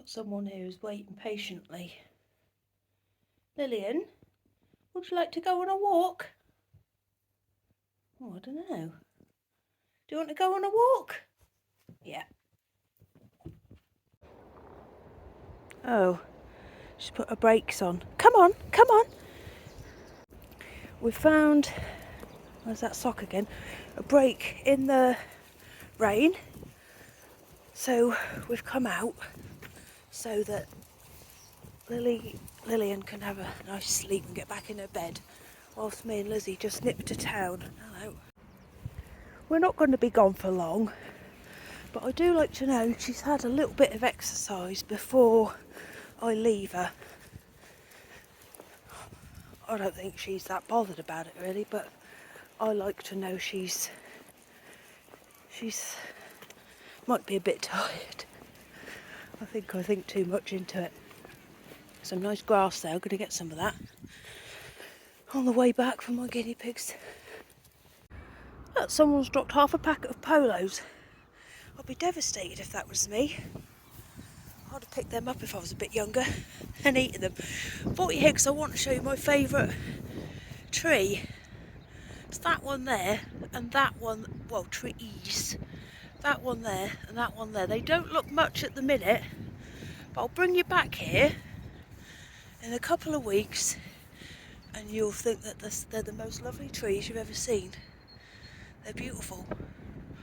Got someone here who's waiting patiently. Lillian, would you like to go on a walk? Oh, I don't know. Do you want to go on a walk? Yeah. Oh, she's put her brakes on. Come on, come on. We found, where's that sock again? A break in the rain. So we've come out so that Lillian can have a nice sleep and get back in her bed, whilst me and Lizzie just nip to town. Hello. We're not going to be gone for long, but I do like to know she's had a little bit of exercise before I leave her. I don't think she's that bothered about it really, but I like to know she's might be a bit tired. I think too much into it. Some nice grass there, I'm going to get some of that on the way back from my guinea pigs. Look, someone's dropped half a packet of polos. I'd be devastated if that was me. I'd have picked them up if I was a bit younger and eaten them. Bought you here because I want to show you my favourite tree. It's that one there and that one, well, trees. That one there and that one there. They don't look much at the minute, but I'll bring you back here in a couple of weeks and you'll think that they're the most lovely trees you've ever seen. They're beautiful.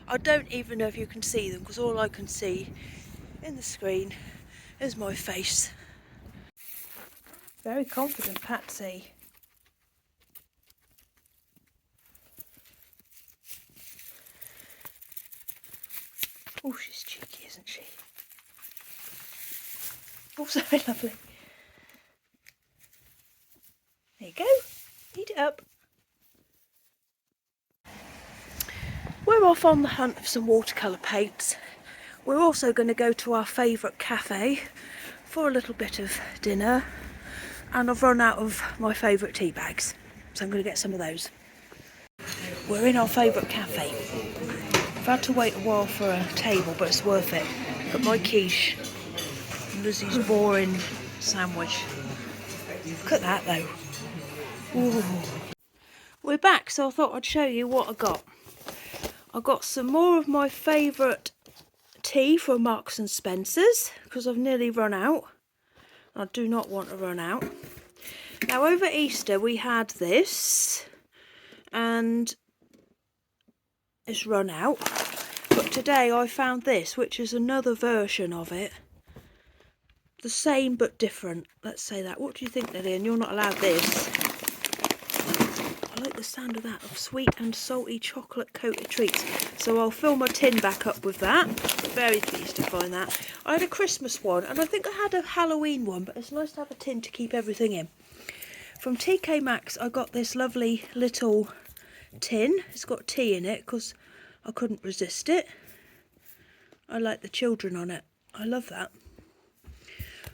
I don't even know if you can see them because all I can see in the screen is my face. Very confident Patsy. Oh, she's cheeky, isn't she? Oh, so lovely. There you go. Eat it up. We're off on the hunt for some watercolour paints. We're also going to go to our favourite cafe for a little bit of dinner. And I've run out of my favourite tea bags, so I'm going to get some of those. We're in our favourite cafe. I've had to wait a while for a table, but it's worth it. Got my quiche and Lizzie's boring sandwich. Look at that though. Ooh. We're back, so I thought I'd show you what I got. I got some more of my favourite tea from Marks and Spencer's because I've nearly run out. I do not want to run out. Now over Easter we had this and it's run out, but today I found this, which is another version of it. The same but different, let's say that. What do you think, Lillian? You're not allowed this. I like the sound of that, of sweet and salty chocolate coated treats. So I'll fill my tin back up with that. Very pleased to find that. I had a Christmas one and I think I had a Halloween one, but it's nice to have a tin to keep everything in. From TK Maxx I got this lovely little tin. It's got tea in it because I couldn't resist it. I like the children on it. I love that.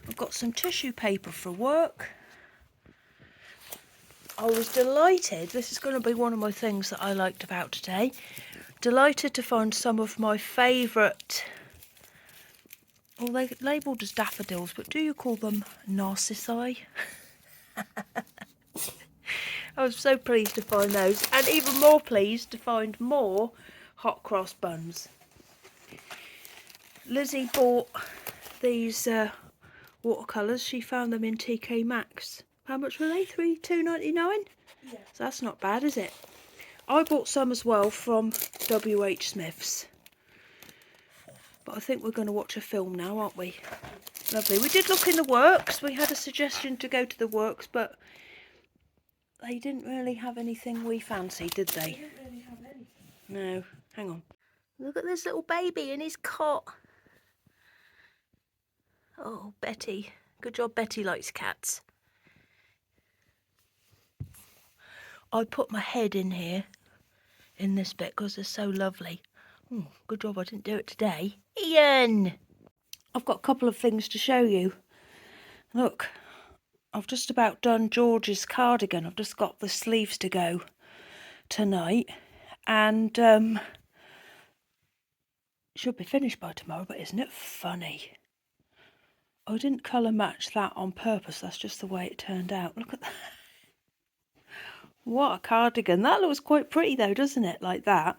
I've got some tissue paper for work. I was delighted. This is going to be one of my things that I liked about today. Delighted to find some of my favourite, well, they're labelled as daffodils, but do you call them narcissi? I was so pleased to find those, and even more pleased to find more hot cross buns. Lizzie bought these watercolours. She found them in TK Maxx. How much were they? $2.99? Yeah. So that's not bad, is it? I bought some as well from WH Smith's. But I think we're going to watch a film now, aren't we? Lovely. We did look in the Works. We had a suggestion to go to the Works, but they didn't really have anything we fancied, did they? They didn't really have anything. No. Hang on. Look at this little baby in his cot. Oh, Betty. Good job Betty likes cats. I put my head in here, in this bit, because they're so lovely. Oh, good job I didn't do it today. Ian! I've got a couple of things to show you. Look, I've just about done George's cardigan. I've just got the sleeves to go tonight. And should be finished by tomorrow, but isn't it funny? I didn't colour match that on purpose, that's just the way it turned out. Look at that. What a cardigan. That looks quite pretty though, doesn't it? Like that.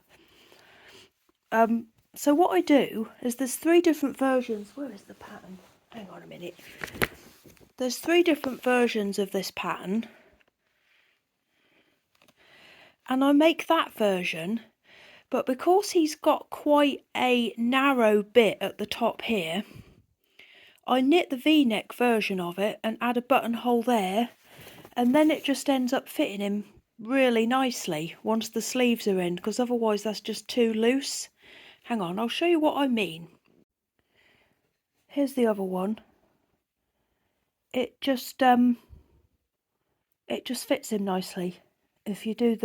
So what I do is there's 3 different versions. Where is the pattern? Hang on a minute. There's 3 different versions of this pattern. And I make that version, but because he's got quite a narrow bit at the top here, I knit the V-neck version of it and add a buttonhole there, and then it just ends up fitting him really nicely once the sleeves are in, because otherwise that's just too loose. Hang on, I'll show you what I mean. Here's the other one. It just fits him nicely if you do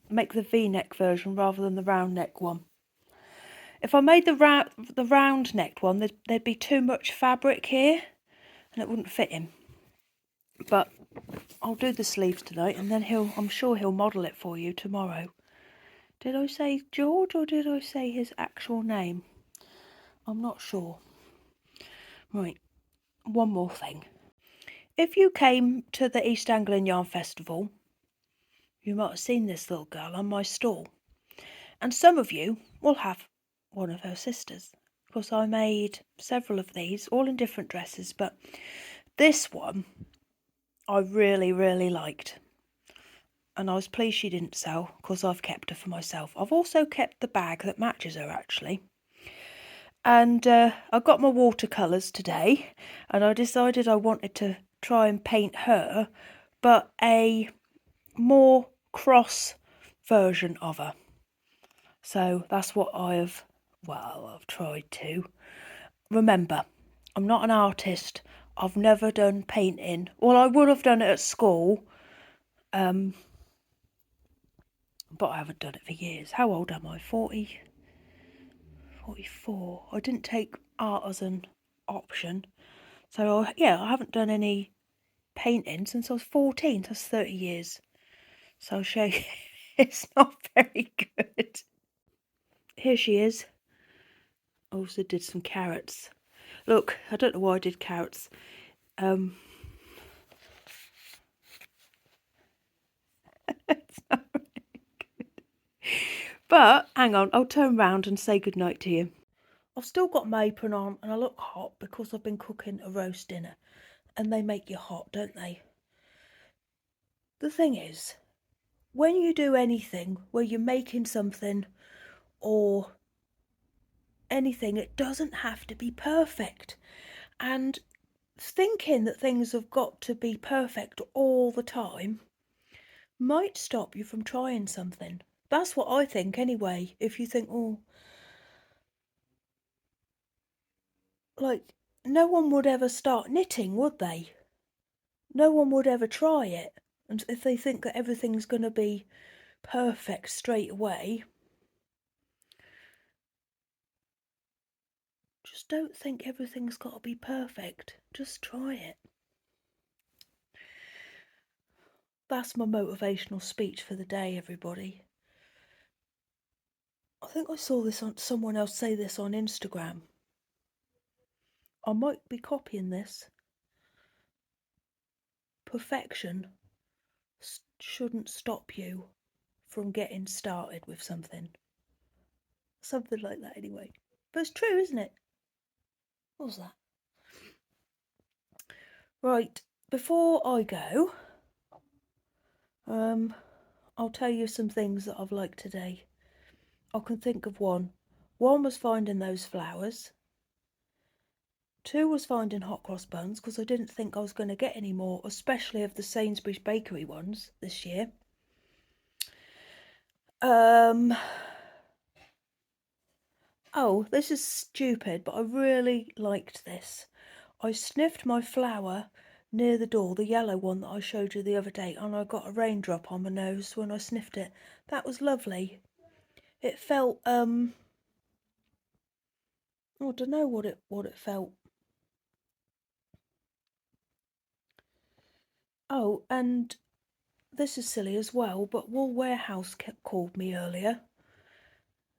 make the V-neck version rather than the round neck one. If I made the round necked one, there'd be too much fabric here and it wouldn't fit him. But I'll do the sleeves tonight, and then I'm sure he'll model it for you tomorrow. Did I say George or did I say his actual name? I'm not sure. Right, one more thing. If you came to the East Anglian Yarn Festival, you might have seen this little girl on my stall. And some of you will have one of her sisters, because I made several of these, all in different dresses, but this one I really, really liked. And I was pleased she didn't sell, because I've kept her for myself. I've also kept the bag that matches her, actually. And I got my watercolours today, and I decided I wanted to try and paint her, but a more cross version of her. So that's what I've tried to. Remember, I'm not an artist. I've never done painting. Well, I would have done it at school, but I haven't done it for years. How old am I? 40? 44. I didn't take art as an option. So, yeah, I haven't done any painting since I was 14. That's 30 years. So I'll show you. It's not very good. Here she is. I also did some carrots. Look, I don't know why I did carrots. It's not really good. But, hang on, I'll turn round and say goodnight to you. I've still got my apron on and I look hot because I've been cooking a roast dinner. And they make you hot, don't they? The thing is, when you do anything where you're making something or anything, it doesn't have to be perfect. And thinking that things have got to be perfect all the time might stop you from trying something. That's what I think anyway. If you think, oh, like, no one would ever start knitting, would they? No one would ever try it. And if they think that everything's going to be perfect straight away, just don't think everything's got to be perfect. Just try it. That's my motivational speech for the day, everybody. I think I saw this on someone else say this on Instagram. I might be copying this. Perfection shouldn't stop you from getting started with something. Something like that, anyway. But it's true, isn't it? What was that? Right, before I go, I'll tell you some things that I've liked today. I can think of one. One was finding those flowers. 2 was finding hot cross buns, because I didn't think I was going to get any more, especially of the Sainsbury's bakery ones this year. Oh, this is stupid, but I really liked this. I sniffed my flower near the door, the yellow one that I showed you the other day, and I got a raindrop on my nose when I sniffed it. That was lovely. It felt, I don't know what it felt. Oh, and this is silly as well, but Wool Warehouse called me earlier.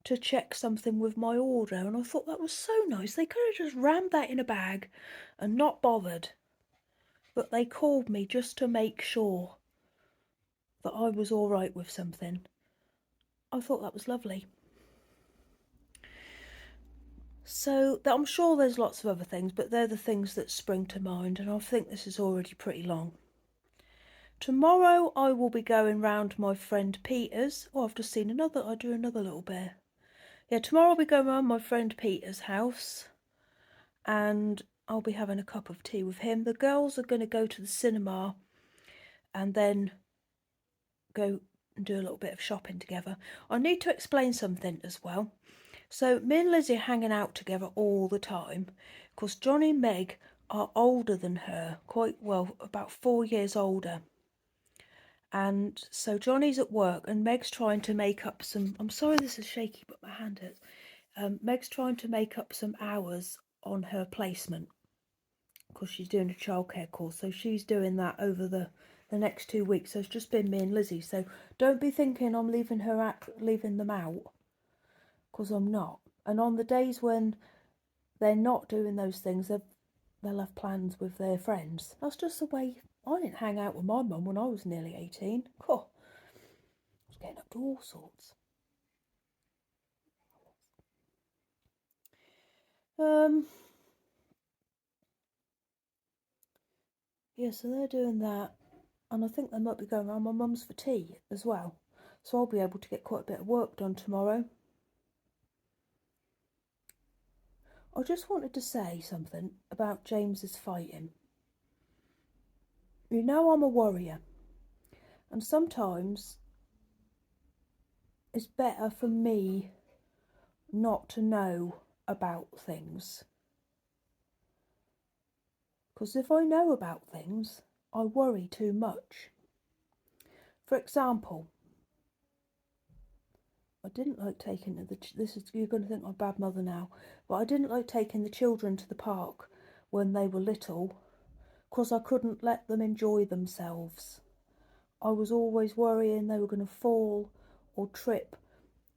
to check something with my order, and I thought that was so nice. They could have just rammed that in a bag and not bothered, but they called me just to make sure that I was all right with something. I thought that was lovely. So I'm sure there's lots of other things, but they're the things that spring to mind, and I think this is already pretty long. Tomorrow I will be going round my friend Peter's. Oh, I've just seen another. I do another little bear. Yeah, tomorrow I'll be going round my friend Peter's house, and I'll be having a cup of tea with him. The girls are going to go to the cinema and then go and do a little bit of shopping together. I need to explain something as well. So me and Lizzie are hanging out together all the time because Johnny and Meg are older than her, quite well, about 4 years older. And so Johnny's at work and Meg's trying to make up some, I'm sorry this is shaky but my hand hurts. Meg's trying to make up some hours on her placement because she's doing a childcare course. So she's doing that over the next 2 weeks. So it's just been me and Lizzie. So don't be thinking I'm leaving them out, because I'm not. And on the days when they're not doing those things, they'll have plans with their friends. That's just the way. I didn't hang out with my mum when I was nearly 18. Cool. I was getting up to all sorts. Yeah, so they're doing that, and I think they might be going around my mum's for tea as well. So I'll be able to get quite a bit of work done tomorrow. I just wanted to say something about James's fighting. You know I'm a worrier, and sometimes it's better for me not to know about things. Because if I know about things, I worry too much. For example, I didn't like taking you're going to think I'm a bad mother now, but I didn't like taking the children to the park when they were little because I couldn't let them enjoy themselves. I was always worrying they were going to fall or trip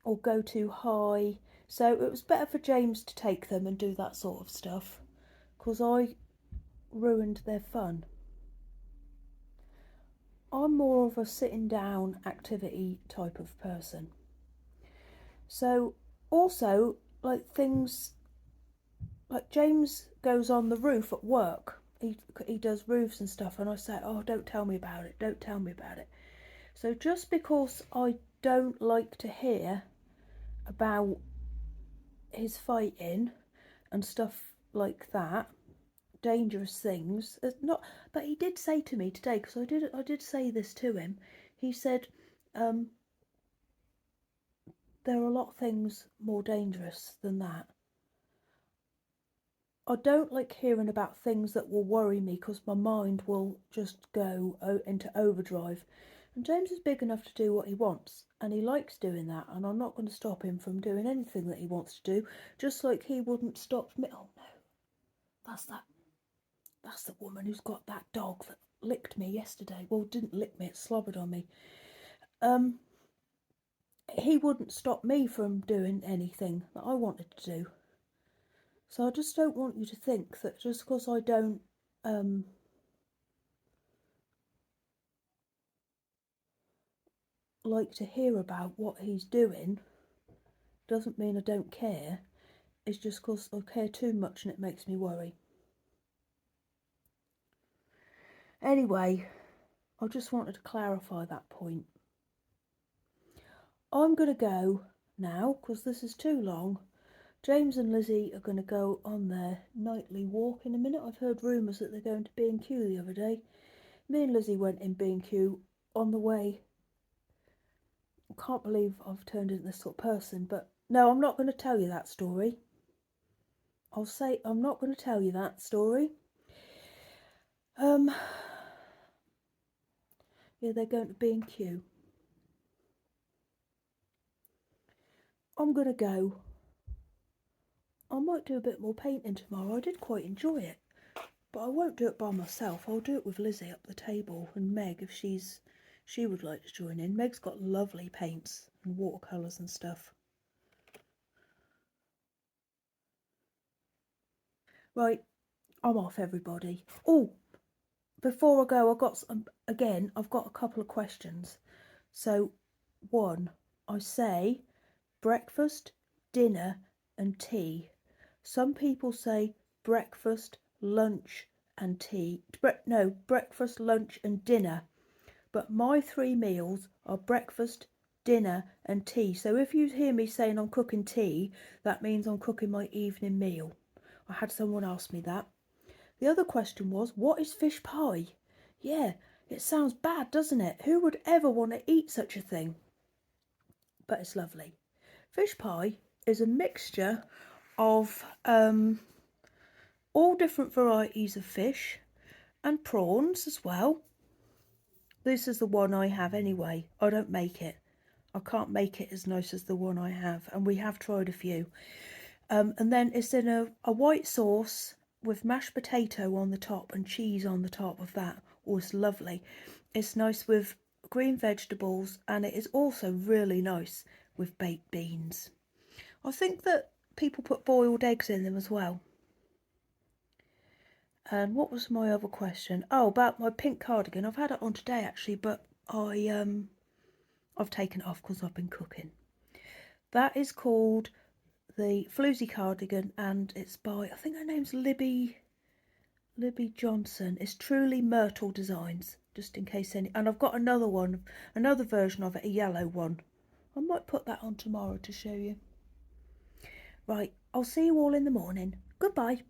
or go too high. So it was better for James to take them and do that sort of stuff because I ruined their fun. I'm more of a sitting down activity type of person. So also, like things like James goes on the roof at work. He does roofs and stuff, and I say, "Oh, don't tell me about it. Don't tell me about it." So just because I don't like to hear about his fighting and stuff like that, dangerous things, it's not. But he did say to me today, because I did say this to him. He said, "There are a lot of things more dangerous than that." I don't like hearing about things that will worry me because my mind will just go into overdrive. And James is big enough to do what he wants, and he likes doing that, and I'm not going to stop him from doing anything that he wants to do, just like he wouldn't stop me. Oh no, that's the woman who's got that dog that licked me yesterday. Well, didn't lick me, it slobbered on me. He wouldn't stop me from doing anything that I wanted to do. So I just don't want you to think that just because I don't like to hear about what he's doing doesn't mean I don't care. It's just because I care too much and it makes me worry. Anyway, I just wanted to clarify that point. I'm going to go now because this is too long. James and Lizzie are going to go on their nightly walk in a minute. I've heard rumours that they're going to B&Q the other day. Me and Lizzie went in B&Q on the way. I can't believe I've turned into this sort of person, but no, I'm not going to tell you that story. I'll say I'm not going to tell you that story. Yeah, they're going to B&Q. I'm going to go. I might do a bit more painting tomorrow. I did quite enjoy it. But I won't do it by myself. I'll do it with Lizzie up the table and Meg if she would like to join in. Meg's got lovely paints and watercolours and stuff. Right, I'm off, everybody. Oh, before I go, I've got a couple of questions. So, one, I say breakfast, dinner, and tea. Some people say breakfast, lunch, and tea. No, breakfast, lunch, and dinner. But my 3 meals are breakfast, dinner, and tea. So if you hear me saying I'm cooking tea, that means I'm cooking my evening meal. I had someone ask me that. The other question was, what is fish pie? Yeah, it sounds bad, doesn't it? Who would ever want to eat such a thing? But it's lovely. Fish pie is a mixture of all different varieties of fish and prawns as well. This is the one I have anyway. I don't make it. I can't make it as nice as the one I have, and we have tried a few. And then it's in a white sauce with mashed potato on the top and cheese on the top of that. Oh, it's lovely. It's nice with green vegetables, and it is also really nice with baked beans. I think that people put boiled eggs in them as well. And what was my other question? Oh, about my pink cardigan. I've had it on today actually, but I've taken it off because I've been cooking. That is called the Floozy cardigan, and it's by, I think her name's Libby Johnson. It's Truly Myrtle Designs, just in case any. And I've got another one, another version of it, a yellow one. I might put that on tomorrow to show you. Right, I'll see you all in the morning. Goodbye.